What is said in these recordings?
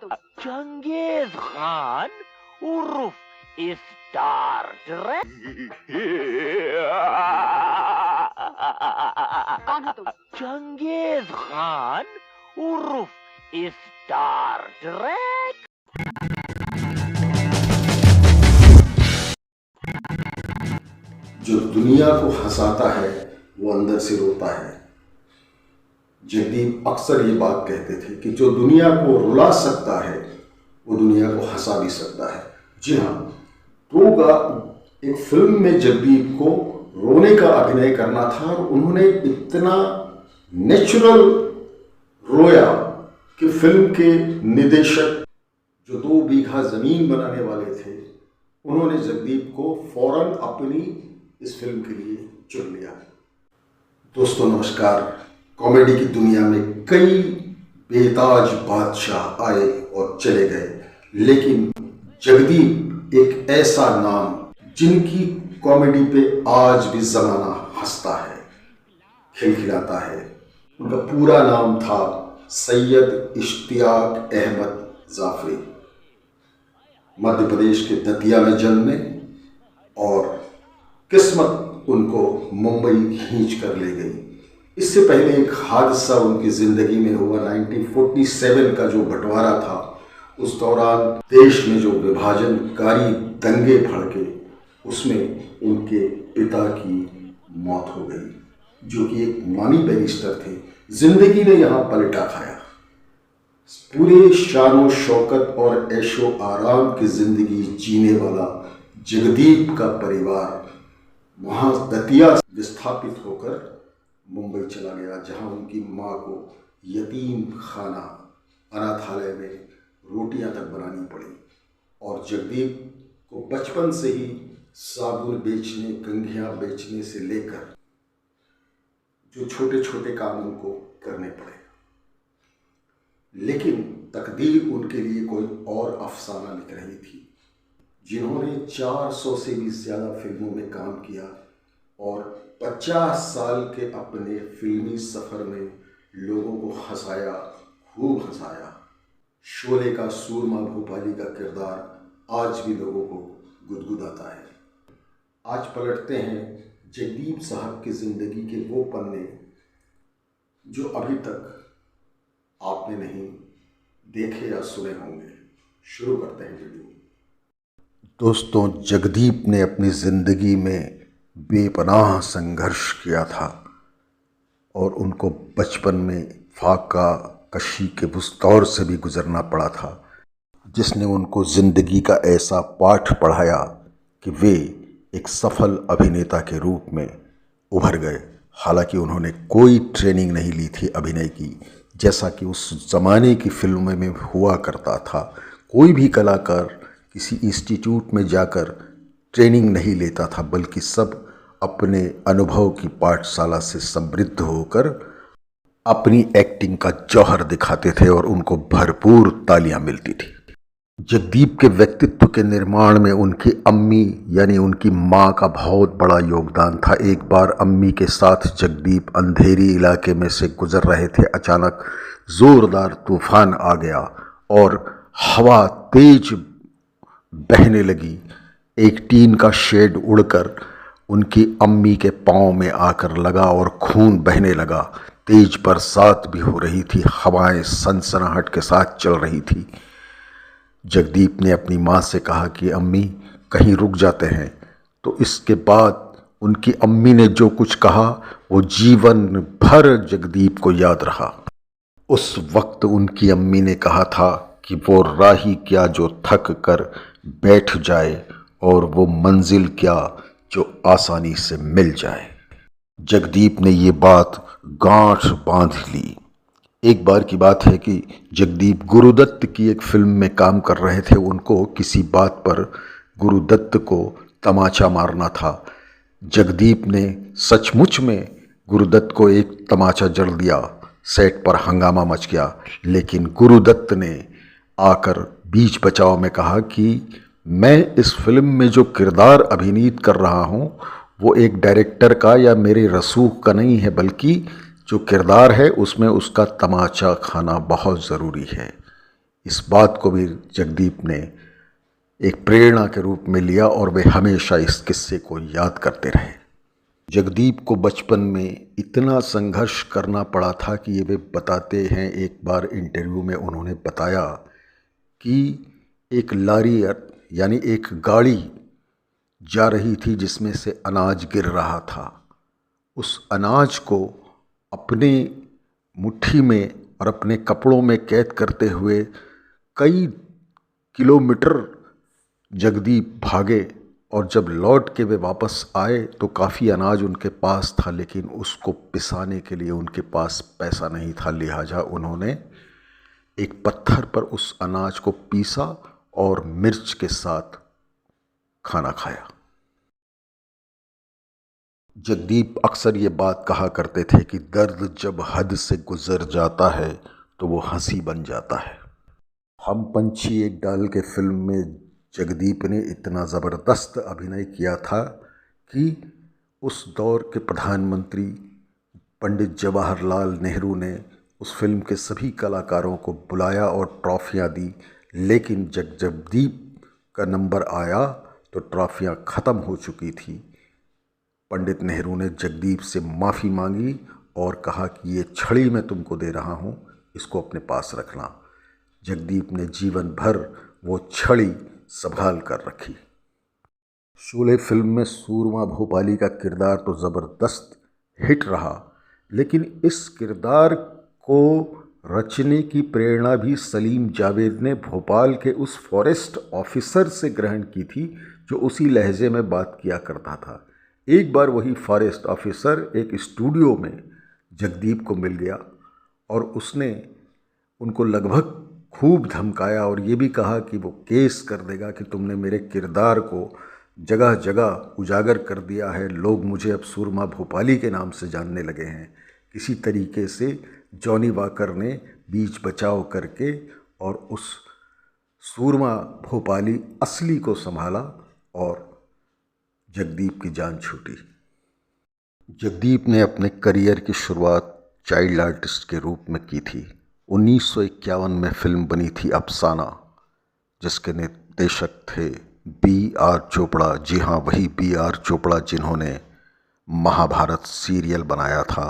तुम? Genghis Khan उर्फ Star Trek. कौन हो तुम? चंगेज खान उर्फ स्टार ट्रेक। जो दुनिया को हंसाता है वो अंदर से रोता है। जगदीप अक्सर ये बात कहते थे कि जो दुनिया को रुला सकता है वो दुनिया को हंसा भी सकता है। जी हाँ, तो एक फिल्म में जगदीप को रोने का अभिनय करना था और उन्होंने इतना नेचुरल रोया कि फिल्म के निर्देशक जो 2 बीघा ज़मीन बनाने वाले थे उन्होंने जगदीप को फौरन अपनी इस फिल्म के लिए चुन लिया। दोस्तों नमस्कार। कॉमेडी की दुनिया में कई बेताज बादशाह आए और चले गए, लेकिन जगदीप एक ऐसा नाम जिनकी कॉमेडी पे आज भी ज़माना हंसता है, खिलखिलाता है। उनका पूरा नाम था सैयद इश्तियाक अहमद जाफरी। मध्य प्रदेश के दतिया में जन्मे और किस्मत उनको मुंबई खींच कर ले गई। इससे पहले एक हादसा उनकी ज़िंदगी में हुआ। 1947 का जो बंटवारा था, उस दौरान देश में जो विभाजनकारी दंगे भड़के, उसमें उनके पिता की मौत हो गई, जो कि एक नामी बैरिस्टर थे। जिंदगी ने यहाँ पलटा खाया। पूरे शानो शौकत और ऐशो आराम की जिंदगी जीने वाला जगदीप का परिवार वहाँ दतिया विस्थापित होकर मुंबई चला गया, जहाँ उनकी माँ को यतीम खाना अनाथालय में रोटियां तक बनानी पड़ी। और जगदीप को बचपन से ही साबुन बेचने, कंघियाँ बेचने से लेकर जो छोटे छोटे काम उनको करने पड़े। लेकिन तकदीर उनके लिए कोई और अफसाना लिख रही थी। जिन्होंने 400 से भी ज़्यादा फिल्मों में काम किया और 50 साल के अपने फिल्मी सफ़र में लोगों को हंसाया, खूब हंसाया। शोले का सूरमा भूपाली का किरदार आज भी लोगों को गुदगुदाता है। आज पलटते हैं जगदीप साहब की ज़िंदगी के वो पन्ने जो अभी तक आपने नहीं देखे या सुने होंगे। शुरू करते हैं वीडियो। दोस्तों, जगदीप ने अपनी ज़िंदगी में बेपनाह संघर्ष किया था और उनको बचपन में फाका कशी के उस दौर से भी गुजरना पड़ा था, जिसने उनको ज़िंदगी का ऐसा पाठ पढ़ाया कि वे एक सफल अभिनेता के रूप में उभर गए। हालांकि उन्होंने कोई ट्रेनिंग नहीं ली थी अभिनय की, जैसा कि उस ज़माने की फिल्मों में हुआ करता था। कोई भी कलाकार किसी इंस्टीट्यूट में जाकर ट्रेनिंग नहीं लेता था, बल्कि सब अपने अनुभव की पाठशाला से समृद्ध होकर अपनी एक्टिंग का जौहर दिखाते थे और उनको भरपूर तालियां मिलती थी। जगदीप के व्यक्तित्व के निर्माण में उनकी अम्मी यानी उनकी माँ का बहुत बड़ा योगदान था। एक बार अम्मी के साथ जगदीप अंधेरी इलाके में से गुजर रहे थे। अचानक ज़ोरदार तूफान आ गया और हवा तेज बहने लगी। एक टीन का शेड उड़कर उनकी अम्मी के पाँव में आकर लगा और खून बहने लगा। तेज बरसात भी हो रही थी, हवाएं सनसनाहट के साथ चल रही थी। जगदीप ने अपनी माँ से कहा कि अम्मी कहीं रुक जाते हैं। तो इसके बाद उनकी अम्मी ने जो कुछ कहा वो जीवन भर जगदीप को याद रहा। उस वक्त उनकी अम्मी ने कहा था कि वो राही क्या जो थक कर बैठ जाए और वो मंजिल क्या जो आसानी से मिल जाए। जगदीप ने ये बात गांठ बांध ली। एक बार की बात है कि जगदीप गुरुदत्त की एक फिल्म में काम कर रहे थे। उनको किसी बात पर गुरुदत्त को तमाचा मारना था। जगदीप ने सचमुच में गुरुदत्त को एक तमाचा जड़ दिया। सेट पर हंगामा मच गया, लेकिन गुरुदत्त ने आकर बीच बचाव में कहा कि मैं इस फिल्म में जो किरदार अभिनीत कर रहा हूँ वो एक डायरेक्टर का या मेरे रसूख का नहीं है, बल्कि जो किरदार है उसमें उसका तमाचा खाना बहुत ज़रूरी है। इस बात को भी जगदीप ने एक प्रेरणा के रूप में लिया और वे हमेशा इस किस्से को याद करते रहे। जगदीप को बचपन में इतना संघर्ष करना पड़ा था कि ये वे बताते हैं, एक बार इंटरव्यू में उन्होंने बताया कि एक लारी यानी एक गाड़ी जा रही थी जिसमें से अनाज गिर रहा था। उस अनाज को अपने मुट्ठी में और अपने कपड़ों में कैद करते हुए कई किलोमीटर जगदीप भागे और जब लौट के वे वापस आए तो काफ़ी अनाज उनके पास था, लेकिन उसको पिसाने के लिए उनके पास पैसा नहीं था। लिहाजा उन्होंने एक पत्थर पर उस अनाज को पीसा और मिर्च के साथ खाना खाया। जगदीप अक्सर ये बात कहा करते थे कि दर्द जब हद से गुजर जाता है तो वो हंसी बन जाता है। हम पंछी एक डाल के फिल्म में जगदीप ने इतना ज़बरदस्त अभिनय किया था कि उस दौर के प्रधानमंत्री पंडित जवाहरलाल नेहरू ने उस फिल्म के सभी कलाकारों को बुलाया और ट्रॉफियाँ दी, लेकिन जब जगदीप का नंबर आया तो ट्रॉफियाँ ख़त्म हो चुकी थी। पंडित नेहरू ने जगदीप से माफ़ी मांगी और कहा कि ये छड़ी मैं तुमको दे रहा हूँ, इसको अपने पास रखना। जगदीप ने जीवन भर वो छड़ी संभाल कर रखी। शोले फिल्म में सूरमा भोपाली का किरदार तो ज़बरदस्त हिट रहा, लेकिन इस किरदार को रचने की प्रेरणा भी सलीम जावेद ने भोपाल के उस फॉरेस्ट ऑफिसर से ग्रहण की थी जो उसी लहजे में बात किया करता था। एक बार वही फॉरेस्ट ऑफिसर एक स्टूडियो में जगदीप को मिल गया और उसने उनको लगभग खूब धमकाया और ये भी कहा कि वो केस कर देगा कि तुमने मेरे किरदार को जगह जगह उजागर कर दिया है, लोग मुझे अब सूरमा भोपाली के नाम से जानने लगे हैं। किसी तरीके से जॉनी वॉकर ने बीच बचाव करके और उस सूरमा भोपाली असली को संभाला और जगदीप की जान छूटी। जगदीप ने अपने करियर की शुरुआत चाइल्ड आर्टिस्ट के रूप में की थी। 1951 में फिल्म बनी थी अफसाना, जिसके निर्देशक थे B.R. चोपड़ा। जी हाँ, वही B.R. चोपड़ा जिन्होंने महाभारत सीरियल बनाया था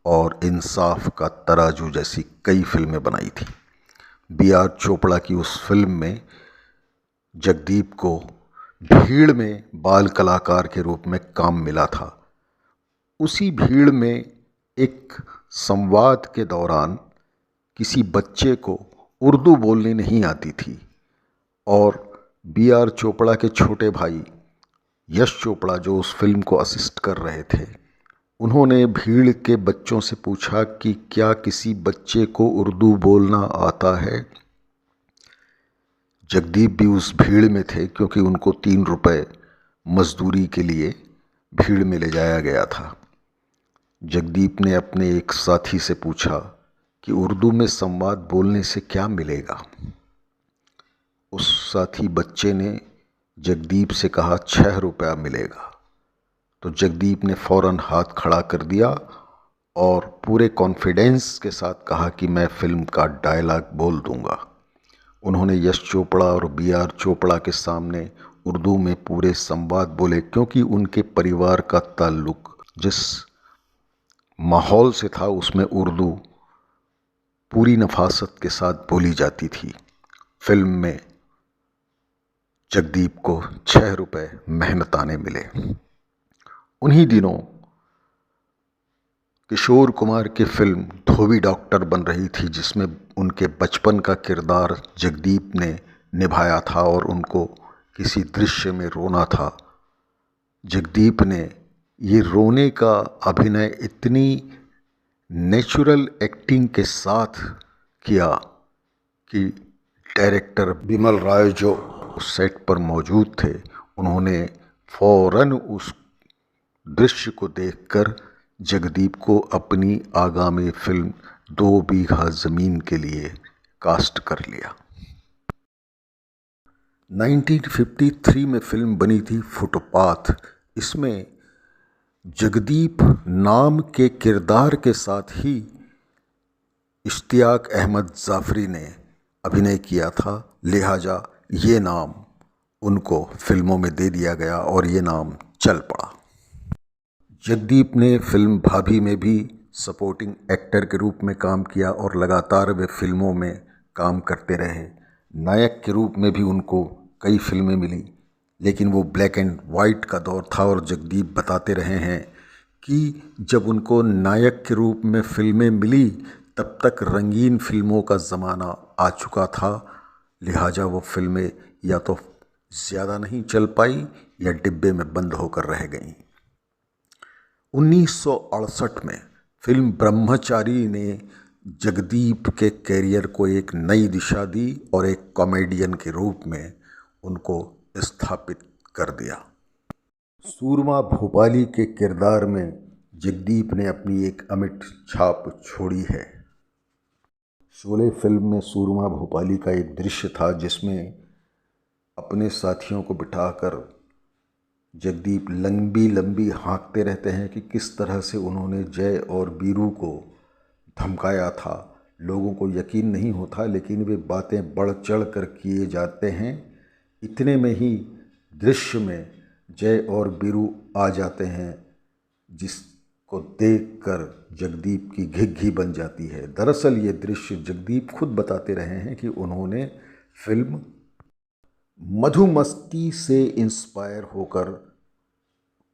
और इंसाफ का तराजू जैसी कई फिल्में बनाई थी। B.R. चोपड़ा की उस फिल्म में जगदीप को भीड़ में बाल कलाकार के रूप में काम मिला था। उसी भीड़ में एक संवाद के दौरान किसी बच्चे को उर्दू बोलनी नहीं आती थी और B.R. चोपड़ा के छोटे भाई यश चोपड़ा जो उस फिल्म को असिस्ट कर रहे थे, उन्होंने भीड़ के बच्चों से पूछा कि क्या किसी बच्चे को उर्दू बोलना आता है। जगदीप भी उस भीड़ में थे क्योंकि उनको 3 रुपए मजदूरी के लिए भीड़ में ले जाया गया था। जगदीप ने अपने एक साथी से पूछा कि उर्दू में संवाद बोलने से क्या मिलेगा। उस साथी बच्चे ने जगदीप से कहा 6 रुपया मिलेगा। तो जगदीप ने फ़ौरन हाथ खड़ा कर दिया और पूरे कॉन्फिडेंस के साथ कहा कि मैं फिल्म का डायलॉग बोल दूंगा। उन्होंने यश चोपड़ा और B.R. चोपड़ा के सामने उर्दू में पूरे संवाद बोले, क्योंकि उनके परिवार का ताल्लुक जिस माहौल से था उसमें उर्दू पूरी नफासत के साथ बोली जाती थी। फिल्म में जगदीप को 6 रुपए मेहनताने मिले। उन्हीं दिनों किशोर कुमार की फिल्म धोबी डॉक्टर बन रही थी, जिसमें उनके बचपन का किरदार जगदीप ने निभाया था और उनको किसी दृश्य में रोना था। जगदीप ने ये रोने का अभिनय इतनी नेचुरल एक्टिंग के साथ किया कि डायरेक्टर बिमल राय जो उस सेट पर मौजूद थे, उन्होंने फ़ौरन उस दृश्य को देखकर जगदीप को अपनी आगामी फिल्म 2 बीघा ज़मीन के लिए कास्ट कर लिया। 1953 में फिल्म बनी थी फुटपाथ। इसमें जगदीप नाम के किरदार के साथ ही इश्तियाक अहमद जाफरी ने अभिनय किया था, लिहाजा ये नाम उनको फिल्मों में दे दिया गया और ये नाम चल पड़ा। जगदीप ने फिल्म भाभी में भी सपोर्टिंग एक्टर के रूप में काम किया और लगातार वे फिल्मों में काम करते रहे। नायक के रूप में भी उनको कई फिल्में मिली, लेकिन वो ब्लैक एंड वाइट का दौर था और जगदीप बताते रहे हैं कि जब उनको नायक के रूप में फिल्में मिली तब तक रंगीन फिल्मों का ज़माना आ चुका था, लिहाजा वो फिल्में या तो ज़्यादा नहीं चल पाई या डिब्बे में बंद होकर रह गईं। 1968 में फिल्म ब्रह्मचारी ने जगदीप के कैरियर को एक नई दिशा दी और एक कॉमेडियन के रूप में उनको स्थापित कर दिया। सूरमा भोपाली के किरदार में जगदीप ने अपनी एक अमिट छाप छोड़ी है। शोले फिल्म में सूरमा भोपाली का एक दृश्य था जिसमें अपने साथियों को बिठाकर जगदीप लंबी लंबी हाँकते रहते हैं कि किस तरह से उन्होंने जय और बीरू को धमकाया था। लोगों को यकीन नहीं होता, लेकिन वे बातें बढ़ चढ़ कर किए जाते हैं। इतने में ही दृश्य में जय और बीरू आ जाते हैं, जिसको देखकर जगदीप की घिघी बन जाती है। दरअसल ये दृश्य जगदीप खुद बताते रहे हैं कि उन्होंने फिल्म मधुमती से इंस्पायर होकर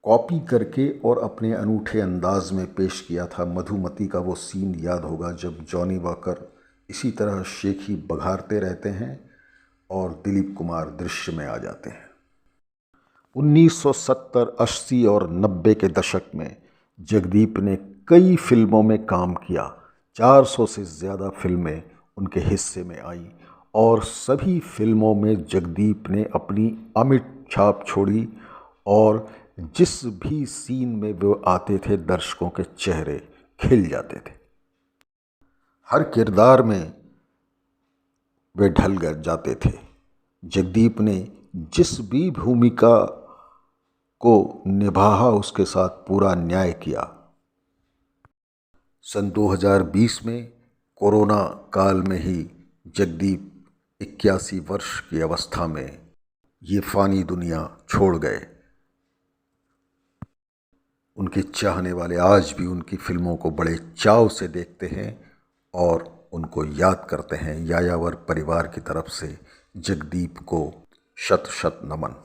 कॉपी करके और अपने अनूठे अंदाज में पेश किया था। मधुमती का वो सीन याद होगा जब जॉनी वॉकर इसी तरह शेखी बघारते रहते हैं और दिलीप कुमार दृश्य में आ जाते हैं। 1970, 80 और 90 के दशक में जगदीप ने कई फिल्मों में काम किया। 400 से ज़्यादा फिल्में उनके हिस्से में आई और सभी फिल्मों में जगदीप ने अपनी अमिट छाप छोड़ी और जिस भी सीन में वो आते थे दर्शकों के चेहरे खिल जाते थे। हर किरदार में वे ढल जाते थे। जगदीप ने जिस भी भूमिका को निभाया उसके साथ पूरा न्याय किया। सन 2020 में कोरोना काल में ही जगदीप 81 वर्ष की अवस्था में ये फ़ानी दुनिया छोड़ गए। उनके चाहने वाले आज भी उनकी फिल्मों को बड़े चाव से देखते हैं और उनको याद करते हैं। यायावर परिवार की तरफ से जगदीप को शत शत नमन।